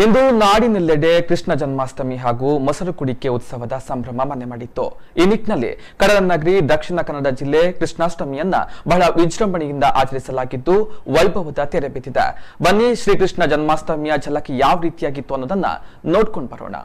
ಇಂದು ನಾಡಿನೆಲ್ಲೆಡೆ ಕೃಷ್ಣ ಜನ್ಮಾಷ್ಟಮಿ ಹಾಗೂ ಮೊಸರು ಕುಡಿಕೆ ಉತ್ಸವದ ಸಂಭ್ರಮ ಮನೆ ಮಾಡಿತ್ತು. ಈ ನಿಟ್ಟಿನಲ್ಲಿ ಕಡಲ ನಗರಿ ದಕ್ಷಿಣ ಕನ್ನಡ ಜಿಲ್ಲೆ ಕೃಷ್ಣಾಷ್ಟಮಿಯನ್ನ ಬಹಳ ವಿಜೃಂಭಣೆಯಿಂದ ಆಚರಿಸಲಾಗಿದ್ದು ವೈಭವದ ತೆರೆ ಬಿದ್ದಿದೆ. ಬನ್ನಿ ಶ್ರೀಕೃಷ್ಣ ಜನ್ಮಾಷ್ಟಮಿಯ ಝಲಕ್ ಯಾವ ರೀತಿಯಾಗಿತ್ತು ಅನ್ನೋದನ್ನ ನೋಡ್ಕೊಂಡು ಬರೋಣ.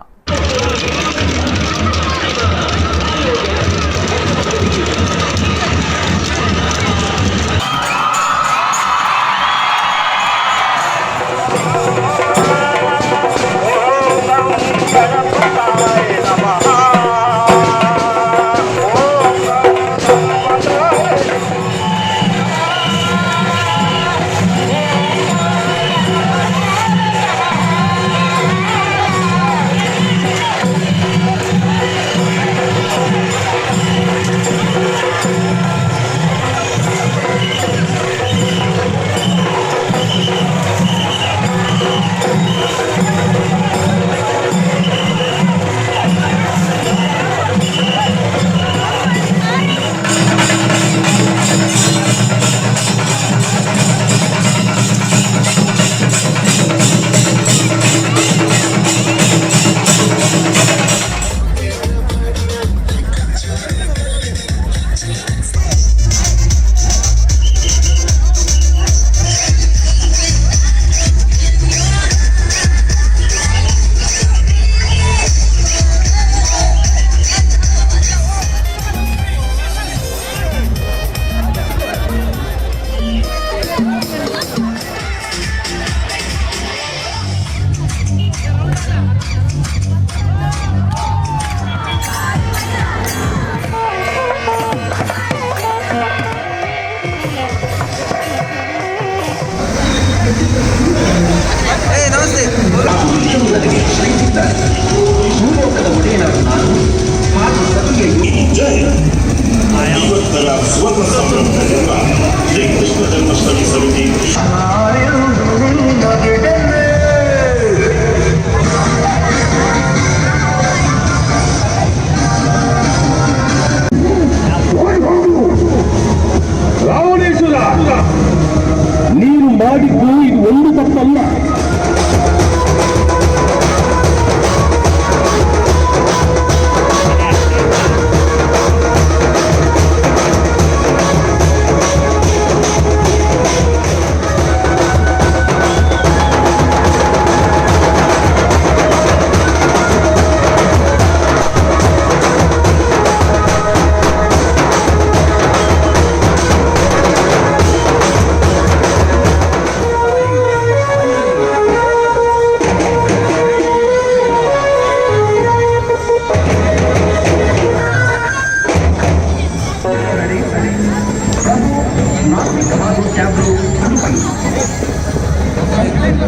ನೀನು ಮಾಡಿದ್ದು ಇದು ಒಂದು ತಪ್ಪಲ್ಲ.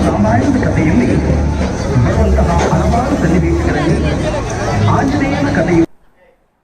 ರಾಮಾಯಣದ ಕಥೆಯಲ್ಲಿ